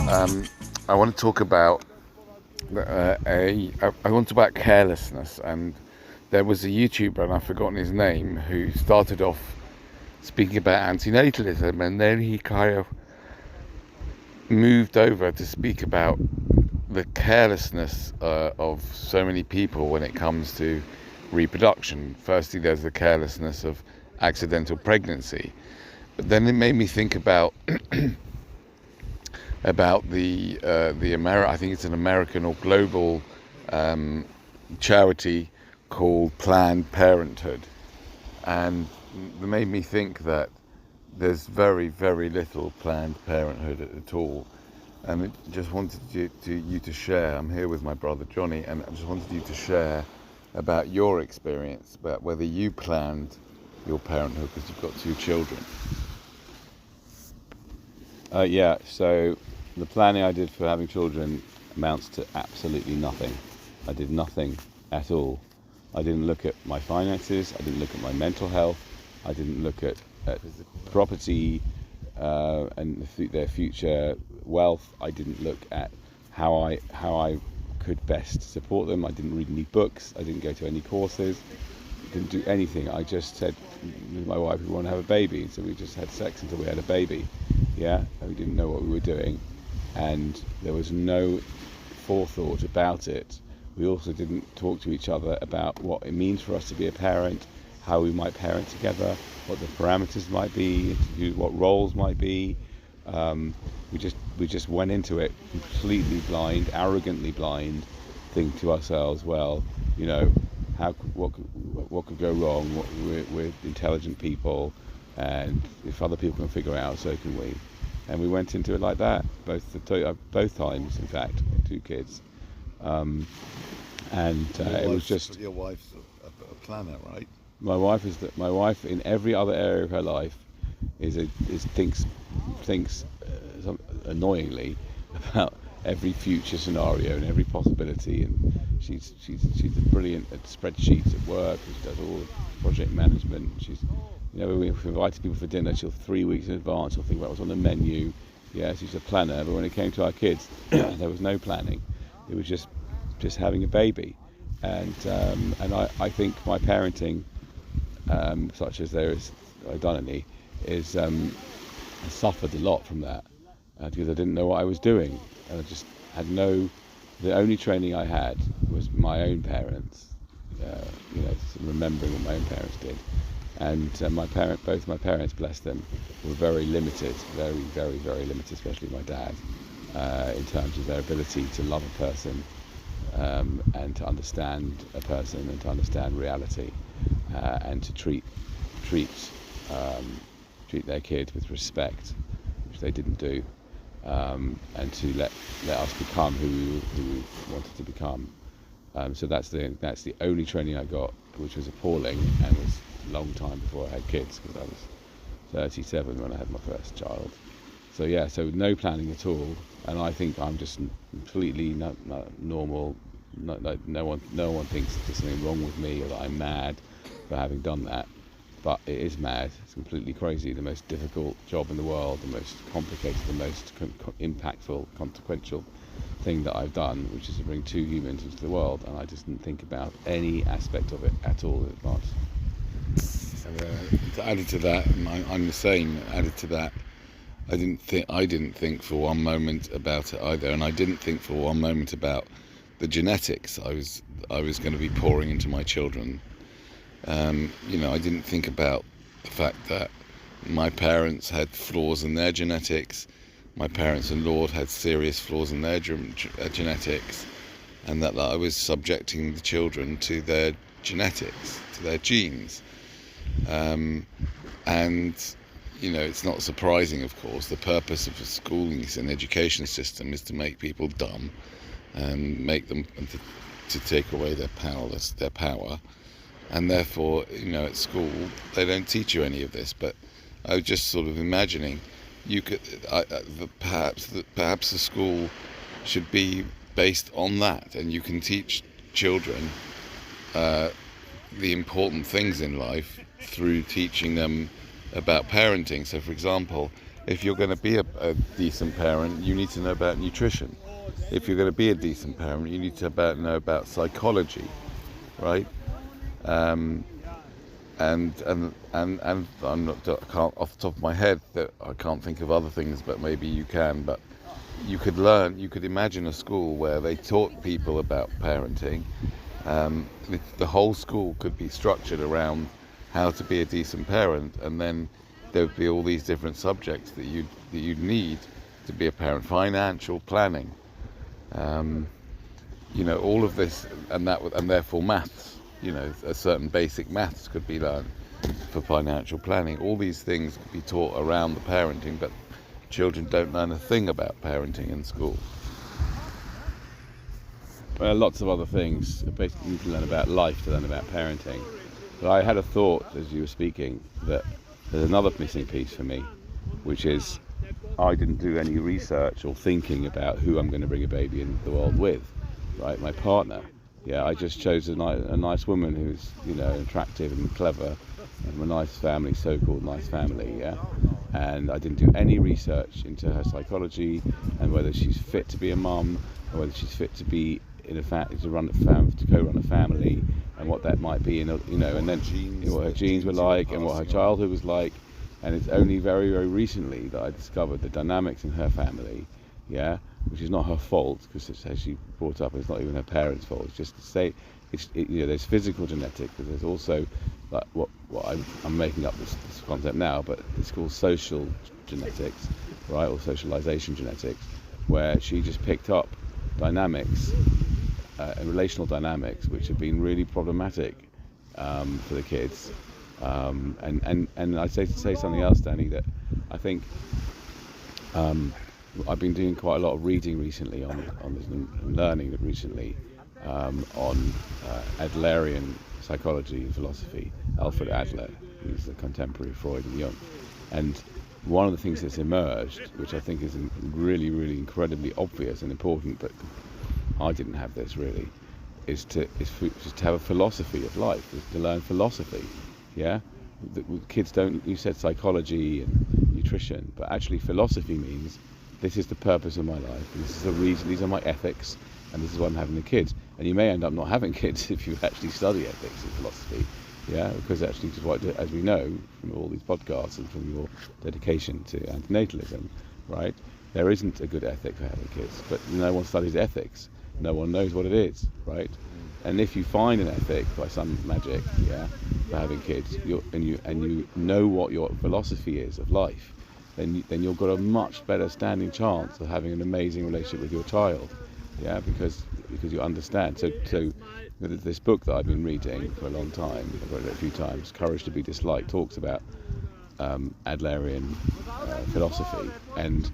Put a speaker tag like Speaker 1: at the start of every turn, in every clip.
Speaker 1: I want to talk about I want to talk about carelessness, and there was a YouTuber, and I've forgotten his name, who started off speaking about antinatalism, and then he kind of moved over to speak about the carelessness of so many people when it comes to reproduction. Firstly, there's the carelessness of accidental pregnancy, but then it made me think about I think it's an American or global charity called Planned Parenthood, and it made me think that there's very, very little Planned Parenthood at all. And I just wanted you to share. I'm here with my brother Johnny, and I just wanted you to share about your experience, about whether you planned your parenthood because you've got two children.
Speaker 2: Yeah, so the planning I did for having children amounts to absolutely nothing. I did nothing at all. I didn't look at my finances, I didn't look at my mental health, I didn't look at property and their future wealth. I didn't look at how I could best support them. I didn't read any books, I didn't go to any courses, didn't do anything. I just said with my wife we want to have a baby, so we just had sex until we had a baby. Yeah, we didn't know what we were doing, and there was no forethought about it. We also didn't talk to each other about what it means for us to be a parent, how we might parent together, what the parameters might be, what roles might be. We just went into it completely blind, arrogantly blind, thinking to ourselves, well, you know, what could go wrong? We're intelligent people, and if other people can figure it out, so can we. And we went into it like that, both times, in fact, 2 kids. It was just
Speaker 1: your wife's a planner, right?
Speaker 2: My wife in every other area of her life thinks annoyingly about every future scenario and every possibility, and she's brilliant at spreadsheets at work, and she does all the project management. We've invited people for dinner, she'll 3 weeks in advance, she'll think about what's on the menu. Yeah, she's a planner, but when it came to our kids, there was no planning. It was just having a baby. And I think my parenting, such as I've done any, suffered a lot from that, because I didn't know what I was doing, and I just had the only training I had was my own parents, remembering what my own parents did. And both my parents, bless them, were very limited, very, very, very limited, especially my dad, in terms of their ability to love a person, and to understand a person, and to understand reality, and to treat their kid with respect, which they didn't do, and to let us become who we wanted to become. So that's the only training I got, which was appalling, and was a long time before I had kids, because I was 37 when I had my first child. So yeah, so no planning at all, and I think I'm just completely not normal. No one thinks there's something wrong with me, or that I'm mad for having done that. But it is mad. It's completely crazy. The most difficult job in the world, the most complicated, the most impactful, consequential thing that I've done, which is to bring 2 humans into the world, and I just didn't think about any aspect of it at all in advance.
Speaker 1: Added to that, and I'm the same. Added to that, I didn't think for one moment about it either, and I didn't think for one moment about the genetics I was going to be pouring into my children. I didn't think about the fact that my parents had flaws in their genetics, my parents-in-law had serious flaws in their genetics, and that I was subjecting the children to their genetics, to their genes. It's not surprising, of course. The purpose of a schooling and education system is to make people dumb and make them to take away their power, and therefore, at school they don't teach you any of this. But I was just sort of imagining you could perhaps the school should be based on that, and you can teach children the important things in life through teaching them about parenting. So, for example, If you're going to be a decent parent, you need to know about nutrition. If you're going to be a decent parent, you need to know about psychology, right? And I'm not, I can't, off the top of my head, that I can't think of other things, but maybe you can. But you could imagine a school where they taught people about parenting. The whole school could be structured around how to be a decent parent, and then there would be all these different subjects that you'd need to be a parent. Financial planning, all of this, and therefore maths. A certain basic maths could be learned for financial planning. All these things could be taught around the parenting, but children don't learn a thing about parenting in school.
Speaker 2: Well, lots of other things. Basically, you need to learn about life to learn about parenting. But I had a thought as you were speaking that there's another missing piece for me, which is I didn't do any research or thinking about who I'm going to bring a baby into the world with, right? My partner. Yeah, I just chose a nice woman who's, attractive and clever, from a nice family, so-called nice family, yeah? And I didn't do any research into her psychology and whether she's fit to be a mum, or whether she's fit to be to co-run a family, and what that might be, and then what her genes were like and what her childhood was like. And it's only very, very recently that I discovered the dynamics in her family, yeah, which is not her fault, because as she brought up, it's not even her parents' fault. It's just to say, there's physical genetics, but there's also like what I'm making up this concept now, but it's called social genetics, right, or socialization genetics, where she just picked up dynamics and relational dynamics which have been really problematic for the kids. And I'd say something else, Danny, that I think I've been doing quite a lot of reading recently on this, and learning recently on Adlerian psychology and philosophy. Alfred Adler, who's a contemporary of Freud and Jung. And one of the things that's emerged, which I think is really, really incredibly obvious and important, but I didn't have this really, is to have a philosophy of life, is to learn philosophy. Yeah, the kids don't. You said psychology and nutrition, but actually philosophy means this is the purpose of my life. This is the reason. These are my ethics, and this is why I'm having the kids. And you may end up not having kids if you actually study ethics and philosophy. Yeah, because actually, as we know from all these podcasts and from your dedication to antinatalism, right, there isn't a good ethic for having kids. But no one studies ethics. No one knows what it is, right? And if you find an ethic by some magic, yeah, for having kids, and you know what your philosophy is of life, then you've got a much better standing chance of having an amazing relationship with your child, yeah, because you understand. So this book that I've been reading for a long time, I've read it a few times, Courage to be Disliked, talks about Adlerian philosophy, and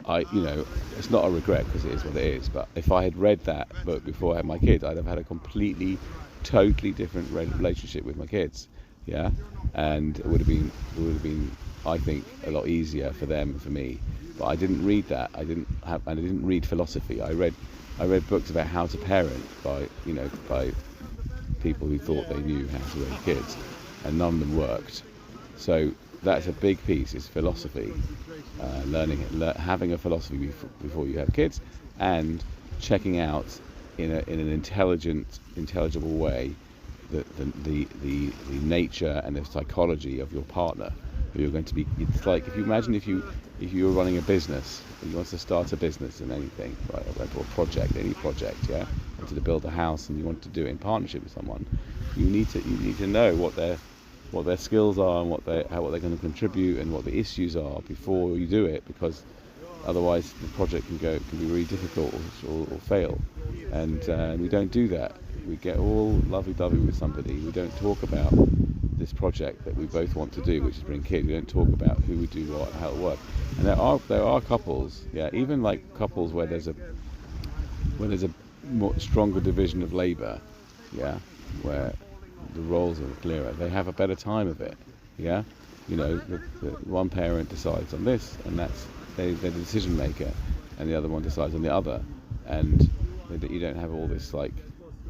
Speaker 2: it's not a regret because it is what it is, but if I had read that book before I had my kids, I'd have had a completely, totally different relationship with my kids, yeah, and it would have been, I think, a lot easier for them and for me. But I didn't read that. I didn't read philosophy. I read books about how to parent by people who thought they knew how to raise kids, and none of them worked. So that's a big piece, is philosophy. Learning it, having a philosophy before you have kids, and checking out in an intelligible way the nature and the psychology of your partner, who you're going to be. It's like if you were running a business, and you want to start a business in anything, right, or any project, yeah, you wanted to build a house and you want to do it in partnership with someone, you need to know what their skills are and what they're going to contribute and what the issues are before you do it, because otherwise the project can be really difficult or fail. And we don't do that. We get all lovey-dovey with somebody. We don't talk about this project that we both want to do, which is bring kids. We don't talk about who would do what and how it works. And there are couples, yeah, even like couples where there's a more stronger division of labour, yeah, where the roles are clearer. They have a better time of it, yeah. The one parent decides on this, and they're the decision maker, and the other one decides on the other, and you don't have all this like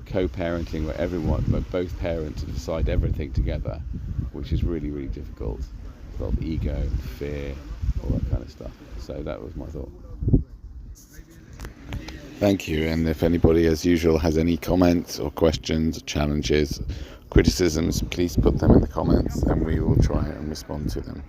Speaker 2: co-parenting where both parents decide everything together, which is really, really difficult. lot of ego and fear, all that kind of stuff. So that was my thought.
Speaker 1: Thank you. And if anybody, as usual, has any comments or questions, challenges, criticisms, please put them in the comments and we will try and respond to them.